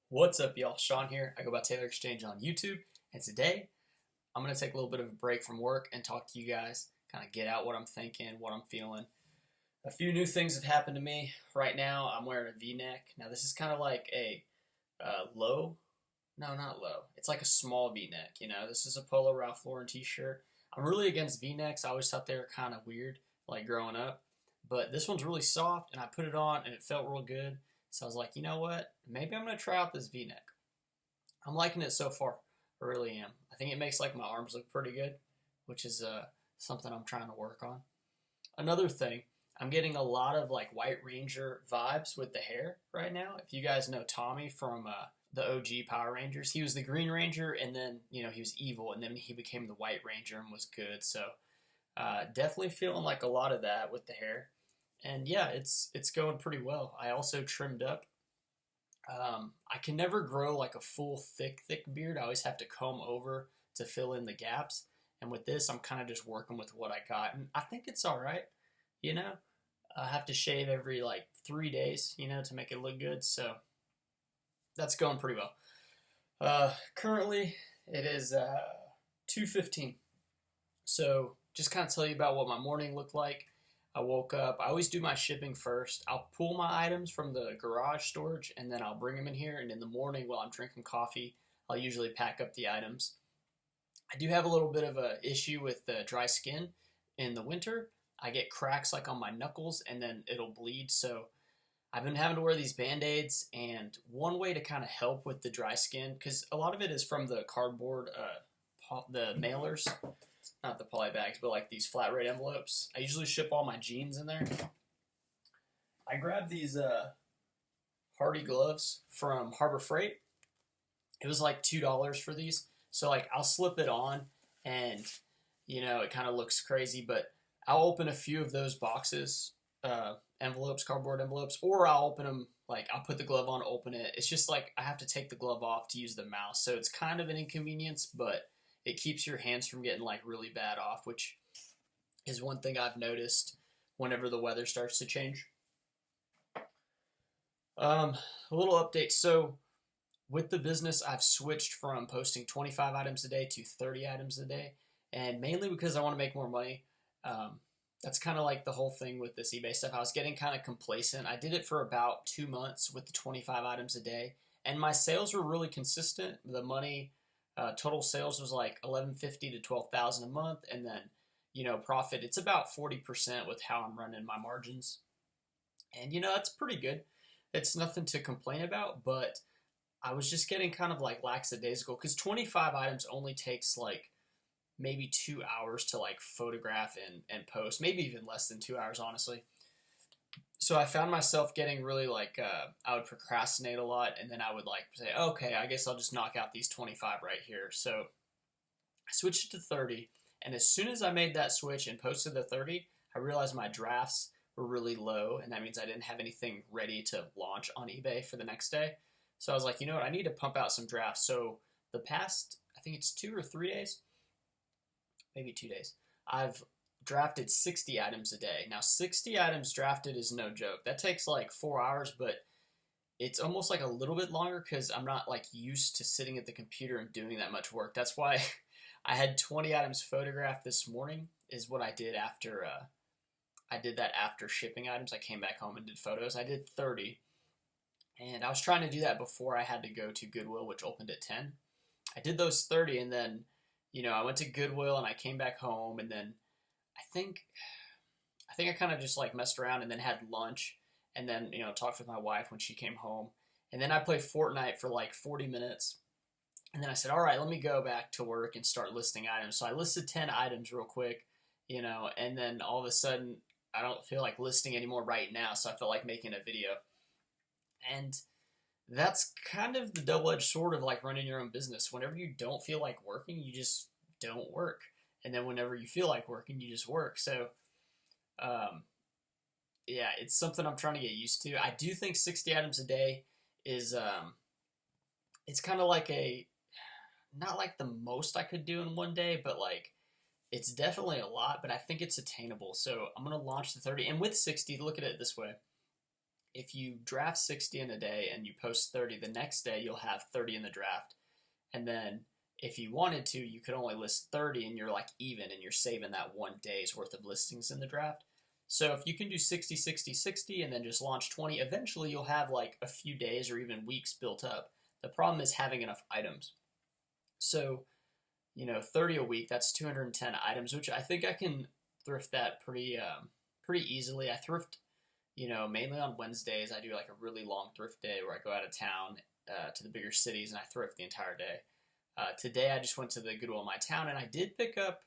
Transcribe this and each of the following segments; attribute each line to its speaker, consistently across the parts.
Speaker 1: What's up, y'all? Sean here. I go by Taylor Exchange on YouTube, and today I'm going to take a little bit of a break from work and talk to you guys, kind of get out what I'm thinking, what I'm feeling. A few new things have happened to me. Right now, I'm wearing a V-neck. Now, this is kind of like a low, no, not low. It's like a small V-neck, you know? This is a Polo Ralph Lauren t-shirt. I'm really against V-necks. I always thought they were kind of weird, like growing up. But this one's really soft, and I put it on, and it felt real good. So I was like, you know what? Maybe I'm going to try out this V-neck. I'm liking it so far. I really am. I think it makes like my arms look pretty good, which is something I'm trying to work on. Another thing, I'm getting a lot of like White Ranger vibes with the hair right now. If you guys know Tommy from the OG Power Rangers, he was the Green Ranger, and then he was evil, and then he became the White Ranger and was good. So definitely feeling like a lot of that with the hair. And yeah, it's going pretty well. I also trimmed up. I can never grow like a full thick beard. I always have to comb over to fill in the gaps. And with this, I'm kind of just working with what I got, and I think it's all right. You know, I have to shave every like 3 days, to make it look good. So that's going pretty well. Currently, it is 2:15. So just kind of tell you about what my morning looked like. I woke up. I always do my shipping first. I'll pull my items from the garage storage, and then I'll bring them in here. And in the morning, while I'm drinking coffee, I'll usually pack up the items. I do have a little bit of a issue with dry skin in the winter. I get cracks like on my knuckles, and then it'll bleed. So I've been having to wear these Band-Aids, and one way to kind of help with the dry skin, because a lot of it is from the cardboard, the mailers, not the poly bags, but like these flat rate envelopes. I usually ship all my jeans in there. I grabbed these Hardy gloves from Harbor Freight. It was like $2 for these. So like I'll slip it on, and it kind of looks crazy, but I'll open a few of those boxes, envelopes, cardboard envelopes, or I'll open them, like I'll put the glove on, open it. It's just like I have to take the glove off to use the mouse. So it's kind of an inconvenience, but it keeps your hands from getting like really bad off, which is one thing I've noticed whenever the weather starts to change. A little update. So with the business, I've switched from posting 25 items a day to 30 items a day, and mainly because I want to make more money. That's kind of like the whole thing with this eBay stuff. I was getting kind of complacent. I did it for about 2 months with the 25 items a day, and my sales were really consistent. The money, total sales was like 1150 to 12,000 a month, and then profit, it's about 40% with how I'm running my margins, and that's pretty good. It's nothing to complain about, but I was just getting kind of like lackadaisical because 25 items only takes like maybe 2 hours to like photograph and post, maybe even less than 2 hours, honestly. So I found myself getting really like, I would procrastinate a lot, and then I would like say, okay, I guess I'll just knock out these 25 right here. So I switched to 30, and as soon as I made that switch and posted the 30, I realized my drafts were really low, and that means I didn't have anything ready to launch on eBay for the next day. So I was like, you know what, I need to pump out some drafts. So the past, I think it's 2 or 3 days, maybe 2 days, I've drafted 60 items a day. Now 60 items drafted is no joke. That takes like 4 hours, but it's almost like a little bit longer because I'm not like used to sitting at the computer and doing that much work. That's why I had 20 items photographed this morning is what I did after, I did that after shipping items. I came back home and did photos. I did 30, and I was trying to do that before I had to go to Goodwill, which opened at 10. I did those 30, and then I went to Goodwill, and I came back home, and then I think I kind of just like messed around and then had lunch, and then talked with my wife when she came home, and then I played Fortnite for like 40 minutes, and then I said, all right, let me go back to work and start listing items. So I listed 10 items real quick, and then all of a sudden I don't feel like listing anymore right now, so I felt like making a video, and that's kind of the double-edged sword of like running your own business. Whenever you don't feel like working, you just don't work. And then whenever you feel like working, you just work. So, yeah, it's something I'm trying to get used to. I do think 60 items a day is, it's kind of like not like the most I could do in one day, but like, it's definitely a lot, but I think it's attainable. So I'm going to launch the 30. And with 60, look at it this way. if you draft 60 in a day and you post 30, the next day you'll have 30 in the draft. And then if you wanted to, you could only list 30 and you're like even and you're saving that one day's worth of listings in the draft. So if you can do 60, 60, 60 and then just launch 20, eventually you'll have like a few days or even weeks built up. The problem is having enough items. So, 30 a week, that's 210 items, which I think I can thrift that pretty easily. I thrift, mainly on Wednesdays. I do like a really long thrift day where I go out of town to the bigger cities and I thrift the entire day. Today I just went to the Goodwill in my town and I did pick up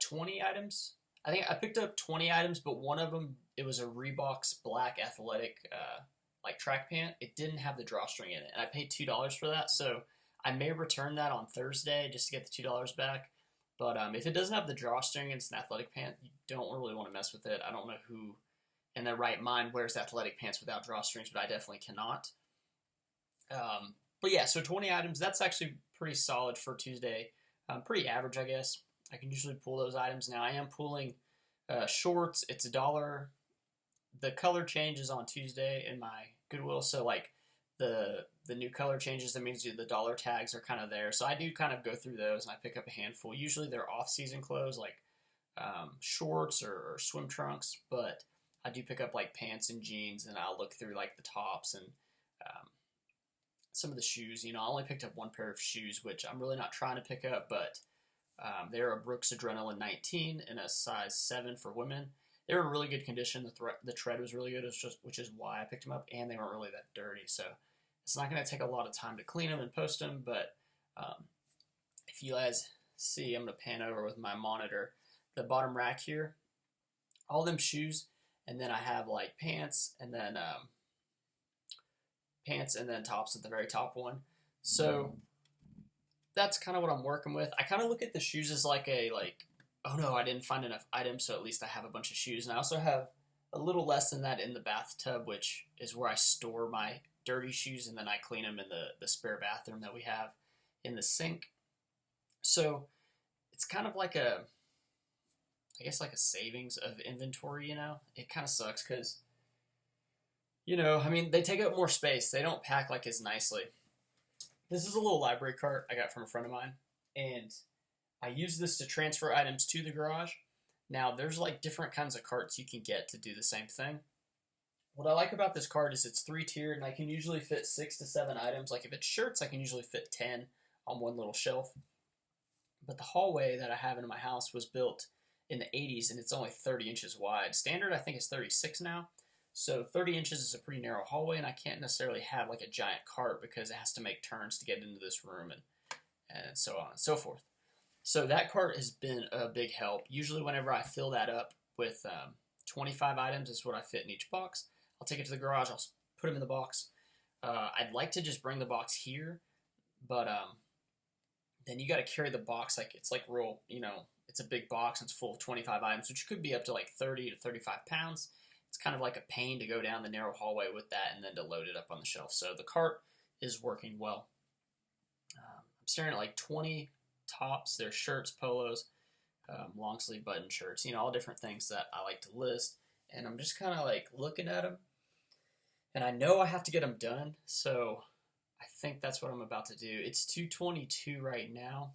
Speaker 1: 20 items. I think I picked up 20 items, but one of them, it was a Reebok's black athletic like track pant. It didn't have the drawstring in it, and I paid $2 for that. So I may return that on Thursday just to get the $2 back. But if it doesn't have the drawstring and it's an athletic pant, you don't really want to mess with it. I don't know who in their right mind wears athletic pants without drawstrings, but I definitely cannot. But yeah, so 20 items, that's actually pretty solid for Tuesday. Pretty average, I guess. I can usually pull those items. Now I am pulling shorts. It's $1. The color changes on Tuesday in my Goodwill, so like the new color changes, that means the dollar tags are kind of there. So I do kind of go through those and I pick up a handful. Usually they're off-season clothes like shorts or swim trunks, but I do pick up like pants and jeans, and I'll look through like the tops and some of the shoes. I only picked up one pair of shoes, which I'm really not trying to pick up, but they're a Brooks Adrenaline 19 in a size 7 for women. They were in really good condition. The tread was really good, which is why I picked them up, and they weren't really that dirty. So it's not going to take a lot of time to clean them and post them, but if you guys see, I'm going to pan over with my monitor. The bottom rack here, all them shoes, and then I have like pants, and then tops at the very top one. So that's kind of what I'm working with. I kind of look at the shoes as like oh no, I didn't find enough items, so at least I have a bunch of shoes. And I also have a little less than that in the bathtub, which is where I store my dirty shoes, and then I clean them in the spare bathroom that we have in the sink. So it's kind of like I guess like a savings of inventory, It kind of sucks because, they take up more space. They don't pack like as nicely. This is a little library cart I got from a friend of mine, and I use this to transfer items to the garage. Now, there's like different kinds of carts you can get to do the same thing. What I like about this cart is it's 3-tiered, and I can usually fit 6 to 7 items. Like if it's shirts, I can usually fit 10 on one little shelf. But the hallway that I have in my house was built in the 80s, and it's only 30 inches wide. Standard, I think, is 36 now. So 30 inches is a pretty narrow hallway, and I can't necessarily have like a giant cart because it has to make turns to get into this room and so on and so forth. So that cart has been a big help. Usually whenever I fill that up with 25 items is what I fit in each box. I'll take it to the garage. I'll put them in the box. I'd like to just bring the box here, but then you got to carry the box like it's like real, it's a big box and it's full of 25 items, which could be up to like 30 to 35 pounds. It's kind of like a pain to go down the narrow hallway with that and then to load it up on the shelf. So the cart is working well. I'm staring at like 20 tops. They're shirts, polos, long sleeve button shirts, all different things that I like to list. And I'm just kind of like looking at them. And I know I have to get them done. So I think that's what I'm about to do. It's 2:22 right now.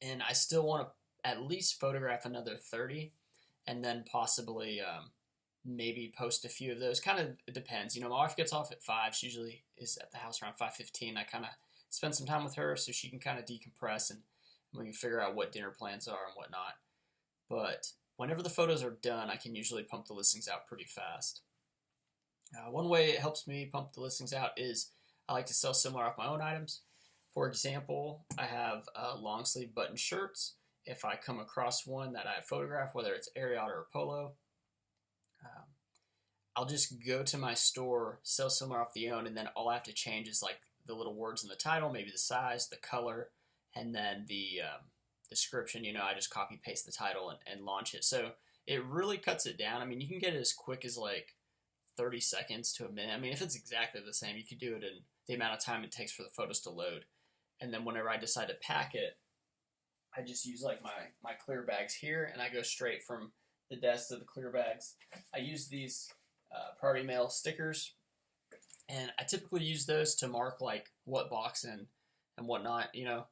Speaker 1: And I still want to at least photograph another 30 and then possibly maybe post a few of those. Kind of depends. My wife gets off at 5. She usually is at the house around 5:15. I kind of spend some time with her so she can kind of decompress and we can figure out what dinner plans are and whatnot. But whenever the photos are done, I can usually pump the listings out pretty fast. One way it helps me pump the listings out is I like to sell similar off my own items. For example, I have long sleeve button shirts. If I come across one that I photograph, whether it's Ariat or Polo, I'll just go to my store, sell similar off the own, and then all I have to change is like the little words in the title, maybe the size, the color, and then the description. I just copy paste the title and launch it. So it really cuts it down. You can get it as quick as like 30 seconds to a minute. If it's exactly the same, you could do it in the amount of time it takes for the photos to load. And then whenever I decide to pack it, I just use like my clear bags here, and I go straight from the desk to the clear bags. I use these priority mail stickers, and I typically use those to mark like what box and whatnot, you know.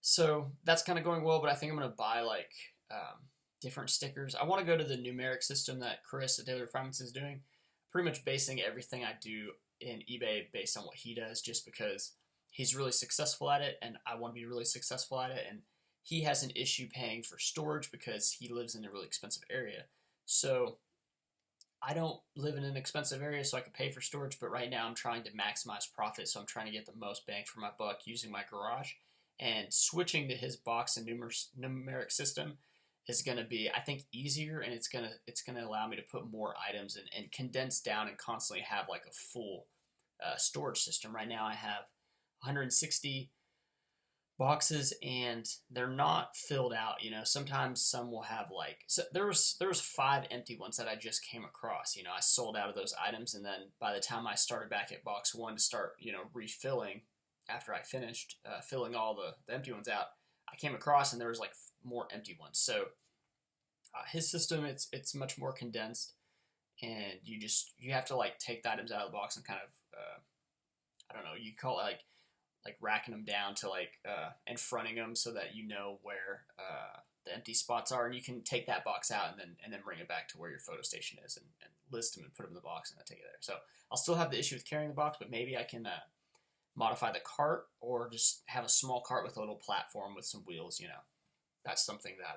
Speaker 1: So that's kind of going well, but I think I'm gonna buy like different stickers. I want to go to the numeric system that Chris at Daily Refinements is doing. Pretty much basing everything I do in eBay based on what he does, just because he's really successful at it, and I want to be really successful at it. And he has an issue paying for storage because he lives in a really expensive area. So I don't live in an expensive area, so I can pay for storage, but right now I'm trying to maximize profit, so I'm trying to get the most bang for my buck using my garage. And switching to his box and numeric system is going to be, I think, easier, and it's gonna allow me to put more items and condense down and constantly have like a full storage system. Right now I have 160 boxes, and they're not filled out. You know, sometimes some will have like, so there was 5 empty ones that I just came across. You know, I sold out of those items, and then by the time I started back at box 1 to start, you know, refilling after I finished filling all the empty ones out, I came across and there was like more empty ones. So his system, it's much more condensed, and you have to like take the items out of the box and kind of I don't know, you call it like racking them down to like and fronting them so that you know where the empty spots are, and you can take that box out and then bring it back to where your photo station is and list them and put them in the box and then take it there. So I'll still have the issue with carrying the box, but maybe I can modify the cart, or just have a small cart with a little platform with some wheels. You know, that's something that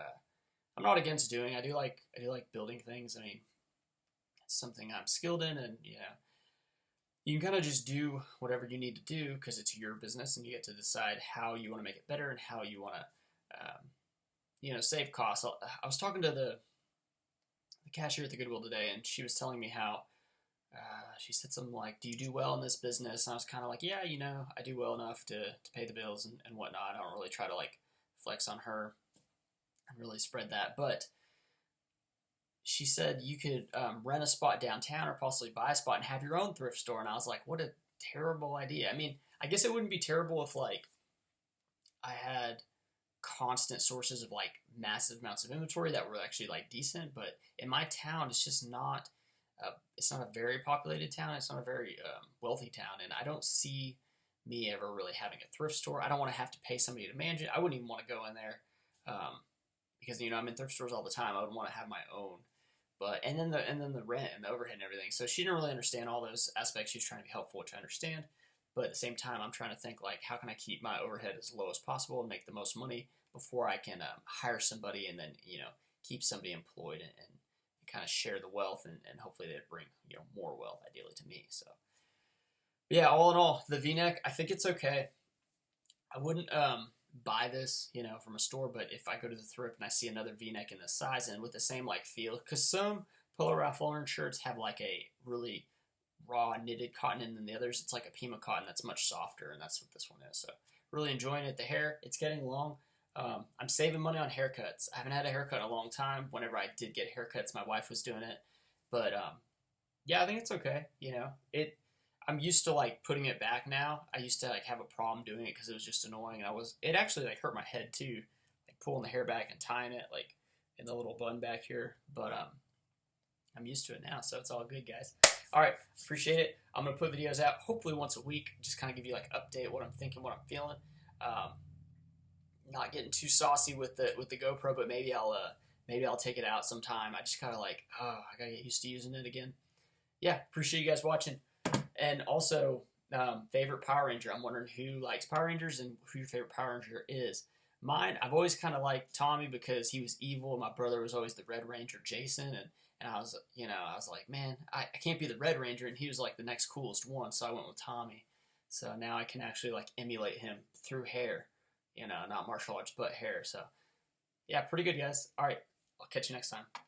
Speaker 1: I'm not against doing. I do like building things. I mean, it's something I'm skilled in, and you know, you can kind of just do whatever you need to do because it's your business, and you get to decide how you want to make it better and how you want to, you know, save costs. I was talking to the cashier at the Goodwill today, and she was telling me how she said something like, "Do you do well in this business?" And I was kind of like, "Yeah, you know, I do well enough to pay the bills and whatnot. I don't really try to like flex on her and really spread that." But she said you could rent a spot downtown or possibly buy a spot and have your own thrift store. And I was like, what a terrible idea. I mean, I guess it wouldn't be terrible if like I had constant sources of like massive amounts of inventory that were actually like decent. But in my town, it's just not. It's not a very populated town. It's not a very wealthy town, and I don't see me ever really having a thrift store. I don't want to have to pay somebody to manage it. I wouldn't even want to go in there because you know I'm in thrift stores all the time. I would want to have my own, but and then the rent and the overhead and everything. So she didn't really understand all those aspects. She was trying to be helpful, which I understand, but at the same time, I'm trying to think like how can I keep my overhead as low as possible and make the most money before I can hire somebody and then you know keep somebody employed and kind of share the wealth, and hopefully they bring you know more wealth ideally to me. So yeah, all in all, the V-neck, I think it's okay. I wouldn't buy this you know from a store, but if I go to the thrift and I see another V-neck in this size and with the same like feel, because some Polo Ralph Lauren shirts have like a really raw knitted cotton, and then the others it's like a Pima cotton that's much softer, and that's what this one is. So really enjoying it. The hair, it's getting long. I'm saving money on haircuts. I haven't had a haircut in a long time. Whenever I did get haircuts, my wife was doing it. But yeah, I think it's okay. You know, I'm used to like putting it back now. I used to like have a problem doing it because it was just annoying. It actually like hurt my head too, like pulling the hair back and tying it like in the little bun back here. But I'm used to it now, so it's all good, guys. All right, appreciate it. I'm gonna put videos out hopefully once a week. Just kind of give you like update what I'm thinking, what I'm feeling. Not getting too saucy with the GoPro, but maybe I'll take it out sometime. I just kind of like, I gotta get used to using it again. Yeah, appreciate you guys watching. And also, favorite Power Ranger. I'm wondering who likes Power Rangers and who your favorite Power Ranger is. Mine, I've always kind of liked Tommy because he was evil. My brother was always the Red Ranger, Jason, and I was like, man, I can't be the Red Ranger, and he was like the next coolest one, so I went with Tommy. So now I can actually like emulate him through hair. You know, not martial arts, but hair. So, yeah, pretty good, guys. All right, I'll catch you next time.